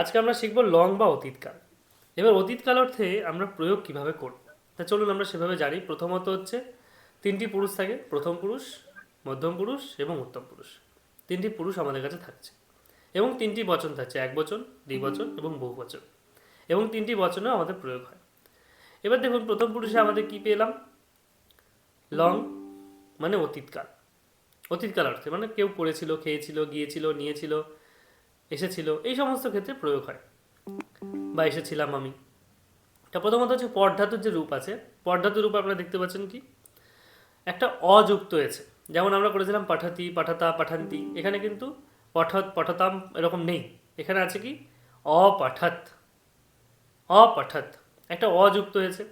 আজকে আমরা শিখব লং বা অতীতকাল। এবার অতীতকাল অর্থে আমরা প্রয়োগ কিভাবে করব, তা চলুন আমরা সেভাবে জানি। প্রথমত হচ্ছে তিনটি পুরুষ থাকে, প্রথম পুরুষ, মধ্যম পুরুষ এবং উত্তম পুরুষ। তিনটি পুরুষ আমাদের কাছে থাকছে এবং তিনটি বচন থাকছে, এক বচন, দ্বিবচন এবং বহু বচন, এবং তিনটি বচনেও আমাদের প্রয়োগ হয়। এবার দেখুন প্রথম পুরুষে আমাদের কি পেলাম, লং মানে অতীতকাল। অতীতকাল অর্থে মানে কেউ করেছিল, খেয়েছিল, গিয়েছিল, নিয়েছিল, এসেছিল, এই সমস্ত ক্ষেত্রে প্রয়োগ হয়। বা এসেছিলাম আমি। তা প্রথমত হচ্ছে পরধাতুর যে রূপ আছে, পরধাতুর রূপ আপনারা দেখতে পাচ্ছেন কি একটা অযুক্ত হয়েছে। যেমন আমরা করেছিলাম পাঠাতি, পাঠাতা, পাঠান্তি, এখানে কিন্তু পঠত, পঠতাম এরকম নেই। এখানে আছে কি অপাঠাত, অপাঠাত, একটা অযুক্ত হয়েছে।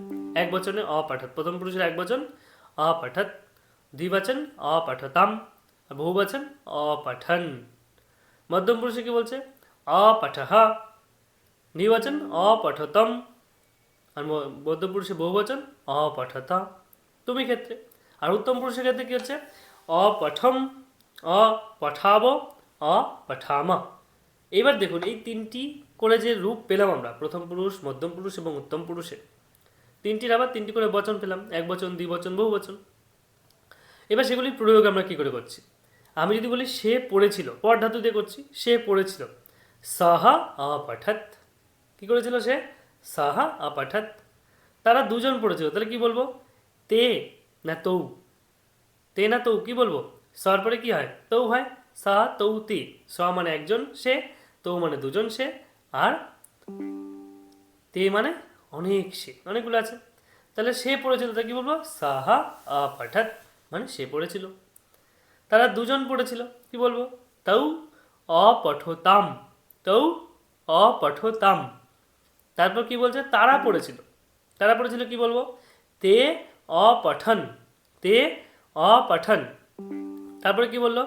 এক বচনে অপাঠাত, প্রথম পুরুষের এক বচন অপাঠাত, দ্বিবচন অপাঠতাম, বহুবচন অপাঠন। মধ্যম পুরুষে কি বলছে অপাঠহ, দ্বিবচন অপঠতম, আর মধ্যম পুরুষে বহুবচন অপঠতা, তুমি ক্ষেত্রে। আর উত্তম পুরুষের ক্ষেত্রে কি হচ্ছে অপঠম, অপঠাব, অপঠামা। এবার দেখুন এই তিনটি করে যে রূপ পেলাম আমরা, প্রথম পুরুষ, মধ্যম পুরুষ এবং উত্তম পুরুষে, তিনটির আবার তিনটি করে বচন পেলাম, এক বচন, দ্বিবচন, বহুবচন। এবার সেগুলির প্রয়োগ আমরা কি করে করছি। আমি যদি বলি সে পড়েছিল, পর ধাতু দিয়ে করছি, সে পড়েছিল, সাহা অপঠত। কি করেছিল সে, সাহা অপঠত। তারা দুজন পড়েছিল, তাহলে কি বলবো, তে না তৌ, তে না তৌ, কি বলবো, সর পরে কি হয়, তৌ হয়, সা তৌ তে। স মানে একজন সে, তৌ মানে দুজন সে, আর তে মানে অনেক সে, অনেকগুলো আছে। তাহলে সে পড়েছিল, তাহলে কি বলবো, সাহা অপঠত, মানে সে পড়েছিল। তারা দুজন পড়েছিল, কি বলবো, তৌ অপঠতাম, তৌ অপঠতাম। তারপর কি বলছে, তারা পড়েছিল, তারা পড়েছিল, কি বলবো, তে অপঠন, তে অপঠন। তারপরে কি বললো,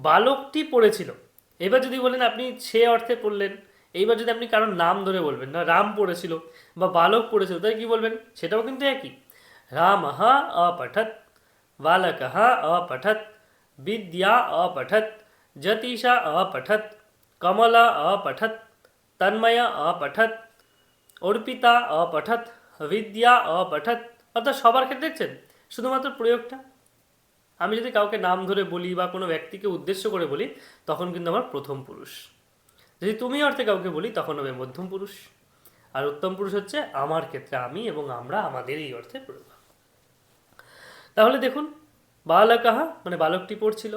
বালকটি পড়েছিল। এবার যদি বলেন আপনি সে অর্থে পড়লেন, এইবার যদি আপনি কারোর নাম ধরে বলবেন, না রাম পড়েছিল বা বালক পড়েছিল, তাই কি বলবেন, সেটাও কিন্তু একই। রামঃ অপঠত, বালকঃ অপঠত, বিদ্যা অপঠত, জ্যোতিষা অপঠত, কমলা অপঠত, তন্ময়া অপঠত, অর্পিতা অপঠত, বিদ্যা অপঠত। অর্থাৎ সবার ক্ষেত্রে দেখছেন শুধুমাত্র প্রয়োগটা। আমি যদি কাউকে নাম ধরে বলি বা কোনো ব্যক্তিকে উদ্দেশ্য করে বলি, তখন কিন্তু আমার প্রথম পুরুষ। যদি তুমি অর্থে কাউকে বলি, তখন হবে মধ্যম পুরুষ। আর উত্তম পুরুষ হচ্ছে আমার ক্ষেত্রে আমি এবং আমরা, আমাদের এই অর্থে প্রয়োগ। তাহলে দেখুন, বালকঃ মানে বালকটি পড়ছিল,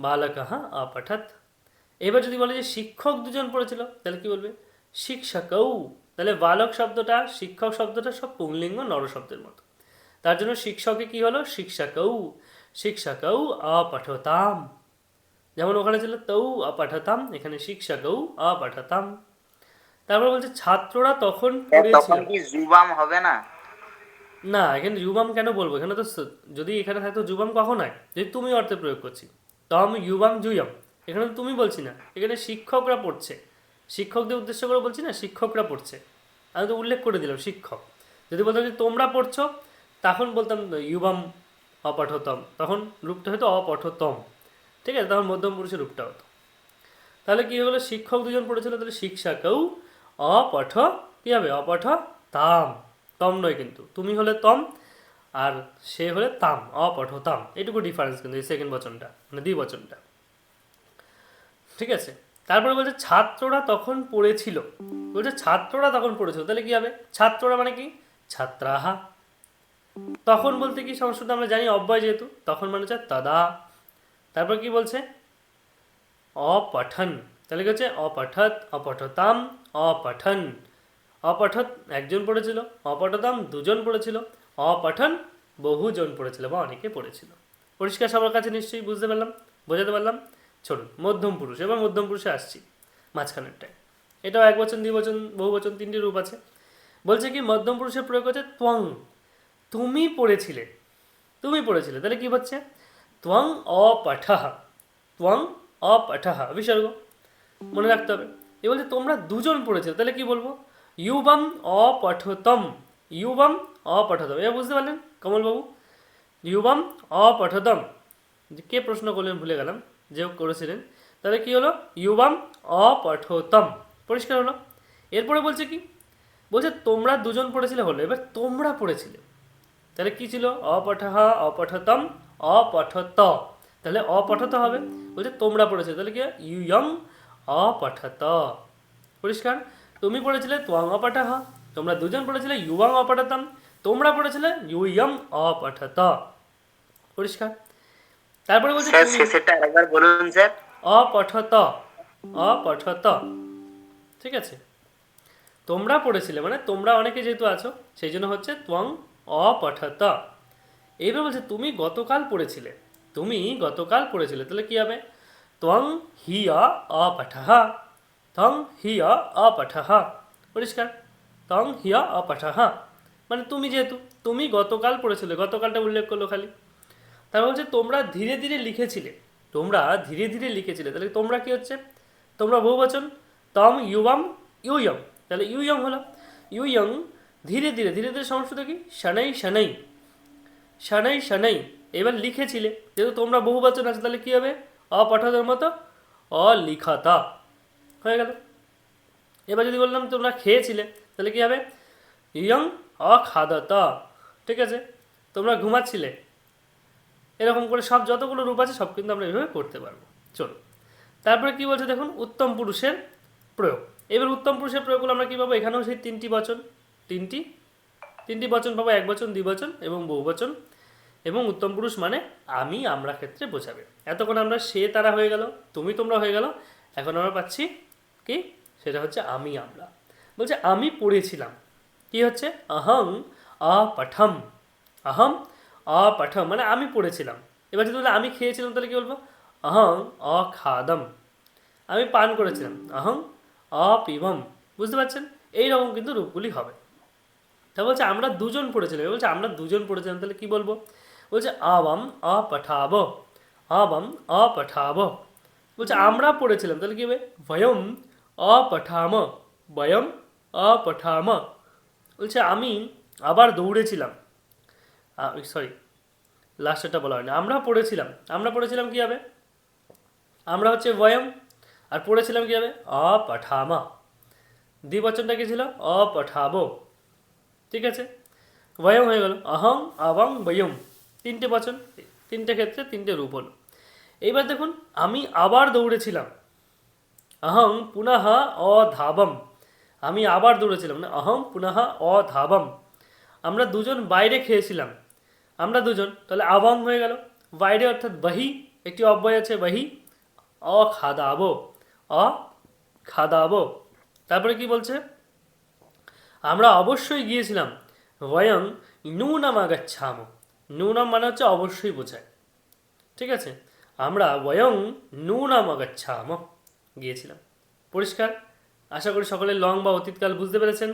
বালকঃ অপঠত। এবার যদি বলে যে শিক্ষক দুজন পড়েছিল, তাহলে কি বলবে, শিক্ষকৌ। তাহলে বালক শব্দটা, শিক্ষক শব্দটা সব পুংলিঙ্গ নর শব্দের মতো। তার জন্য শিক্ষকে কি হলো, শিক্ষকৌ, শিক্ষকৌ অপঠতাম। যেমন ওখানে ছিল তৌ অপঠতাম, এখানে শিক্ষকৌ অপঠতাম। তারপর বলছে ছাত্ররা তখন পড়েছিল। তখন কি জুবাম হবে না? না, এখানে যুবাম কেন বলবো, এখানে তো যদি এখানে থাকতো যুবাম কখন হয়, যদি তুমি অর্থে প্রয়োগ করছি, তম ইউবাম জুয়ম। এখানে তো তুমি বলছি না, এখানে শিক্ষকরা পড়ছে, শিক্ষকদের উদ্দেশ্য করে বলছি না, শিক্ষকরা পড়ছে। আমি তো উল্লেখ করে দিলাম শিক্ষক। যদি বলতাম যে তোমরা পড়ছো, তখন বলতাম ইউবাম অপঠতম, তখন রূপটা হয়তো অপঠতম, ঠিক আছে, তখন মধ্যম পুরুষের রূপটা হতো। তাহলে কি হলো, শিক্ষক দুজন পড়েছিল, তাহলে শিক্ষাকেও অপঠ, কি হবে, অপঠ তাম। তম নয় কিন্তু, তুমি হলে তম আর সে হলে তাম, অপঠতাম, এটুকু ডিফারেন্স কিন্তু এই সেকেন্ড বচনটা মানে দ্বিবচনটা, ঠিক আছে। তারপরে বলছে ছাত্ররা তখন পড়েছিল, বলছে ছাত্ররা তখন পড়েছিল, তাহলে কি হবে, ছাত্ররা মানে কি, ছাত্রাহা। তখন বলতে কি সংস্কৃত আমরা জানি অব্যয়, যেহেতু তখন মানে হচ্ছে তদা। তারপর কি বলছে অপঠন, তাহলে কি হচ্ছে অপঠত, অপঠতাম, অপঠন। অপঠত একজন পড়েছিল, অপঠতাম দুজন পড়েছিল, অপঠন বহুজন পড়েছিল বা অনেকে পড়েছিল। পরিষ্কার সবার কাছে নিশ্চয়ই বুঝতে পারলাম, বোঝাতে পারলাম। চলুন মধ্যম পুরুষ, এবার মধ্যম পুরুষে আসছি, মাঝখানেরটায়। এটাও এক বচন, দ্বিবচন, বহুবচন, তিনটি রূপ আছে। বলছে কি মধ্যম পুরুষের প্রয়োগ হচ্ছে ত্বং, তুমি পড়েছিলে, তুমি পড়েছিলে, তাহলে কি হচ্ছে ত্বং অপঠঃ, ত্বং অপঠঃ বিসর্গ, মনে রাখতে হবে। এ বলছে তোমরা দুজন পড়েছো, তাহলে কি বলবো, ইউবাম অপঠতম, ইউবাম অপঠতম। এবার বুঝতে পারলেন কমলবাবু, ইউবাম অপঠতম। কে প্রশ্ন করলেন ভুলে গেলাম, যে করেছিলেন। তাহলে কি হলো, ইউবাম অপঠতম, পরিষ্কার হলো। এরপরে বলছে কি, বলছে তোমরা দুজন পড়েছিলে হলো, এবার তোমরা পড়েছিলে, তাহলে কি ছিল, অপঠহ অপঠতম অপঠত, তাহলে অপঠত হবে। বলছে তোমরা পড়েছিলে, তাহলে কি ইয়ং অপঠত। পরিষ্কার। তুমি পড়েছিলে ত্বং অপঠহ, তোমরা দুজন পড়েছিলে ইউয়াং অপঠতম, তোমরা পড়েছিলে ইউয়ং অপঠত। পরিষ্কার। তারপরে বলছে স্যার শেষেরটা আরেকবার বলুন স্যার। অপঠত, অপঠত, ঠিক আছে। তোমরা পড়েছিলে মানে তোমরা অনেকে যেহেতু আছো সেই জন্য হচ্ছে ত্বং অপঠত। এইবার বলছে তুমি গতকাল পড়েছিলে, তুমি গতকাল পড়েছিলে, তাহলে কি হবে, ত্বং হিয়া অপঠহ, ত্বং হিয়া অপঠহ। পরিষ্কার। ত্বং হিয়া অপঠহ মানে তুমি, যেহেতু তুমি গতকাল পড়েছিলে, গতকালটা উল্লেখ করলো খালি। তারপর বলছে তোমরা ধীরে ধীরে লিখেছিলে, তোমরা ধীরে ধীরে লিখেছিলে, তাহলে তোমরা কি হচ্ছে, তোমরা বহুবচন, তম ইউবাম ইউয়ং, তাহলে ইউয়ং হলো, ইউয়ং ধীরে ধীরে, ধীরে ধীরে সমস্যা কি, শনাই শনাই, শনাই শনাই। এবার লিখেছিলে, যেহেতু তোমরা বহুবচন আছে তাহলে কি হবে, অপঠতের মতো অলিখতা হয়ে গেল। এবার যদি বললাম তোমরা খেয়েছিলে, তাহলে কি হবে, ইয়ং অখাদতা, ঠিক আছে। তোমরা ঘুমাচ্ছিলে, এরকম করে সব যতগুলো রূপ আছে সব কিন্তু আমরা এইভাবে করতে পারবো। চলো, তারপরে কি বলছে দেখুন, উত্তম পুরুষের প্রয়োগ। এবার উত্তম পুরুষের প্রয়োগগুলো আমরা কী পাবো, এখানেও সেই তিনটি বচন, তিনটি বচন পাবো, এক বচন, দ্বিবচন এবং বহুবচন। এবং উত্তম পুরুষ মানে আমি আমরা ক্ষেত্রে বোঝাবে। এতক্ষণ আমরা সে তারা হয়ে গেল, তুমি তোমরা হয়ে গেল, এখন আমরা পাচ্ছি কি, সেটা হচ্ছে আমি আমরা। বলছে আমি পড়েছিলাম, কি হচ্ছে, অহং অপঠম, অহম অপঠম মানে আমি পড়েছিলাম। এবার যদি বলে আমি খেয়েছিলাম, তাহলে কি বলবো, অহং অখাদম, আমি পান করেছিলাম, অহং অপিবম। বুঝতে পারছেন, এইরকম কিন্তু রূপগুলি হবে। তা বলছে আমরা দুজন পড়েছিলাম, বলছে আমরা দুজন পড়েছিলাম, তাহলে কি বলবো, বলছে আবম অপঠাব, আবম অপঠাব। বলছে আমরা পড়েছিলাম, তাহলে কি হবে, বয়ম অপঠাম, বয়ম অপঠাম। বলছে আমি আবার দৌড়েছিলাম, সরি লাস্টেরটা বলা হয়নি, আমরা পড়েছিলাম, আমরা পড়েছিলাম কি হবে, আমরা হচ্ছে বয়ম, আর পড়েছিলাম কি হবে, অপঠামা। দ্বিবচনটা কি ছিল, অপঠাবো, ঠিক আছে। বয়ম হয়ে গেল, অহং অবং বয়ম, তিনটে বচন, তিনটে ক্ষেত্রে তিনটে রূপ হলো। এইবার দেখুন আমি আবার দৌড়েছিলাম, অহং পুনঃ অধাবম, আমি আবার দৌড়েছিলাম মানে অহং পুনঃ অধাবম। আমরা দুজন বাইরে খেয়েছিলাম, আমরা দুজন, তাহলে আবং হয়ে গেল, বাইরে অর্থাৎ বহি, একটি অব্যয় আছে বহি, অখাদাবো, অখাদাবো। তারপরে কি বলছে, আমরা অবশ্যই গিয়েছিলাম, বয়ং নূনম আগাচ্ছাম, নূনম মানে হচ্ছে অবশ্যই বোঝায়, ঠিক আছে। আমরা বয়ং নূনম আগাচ্ছাম গিয়েছিলাম। পরিষ্কার। আশা করি সকলে লং বা অতীতকাল বুঝতে পেরেছেন।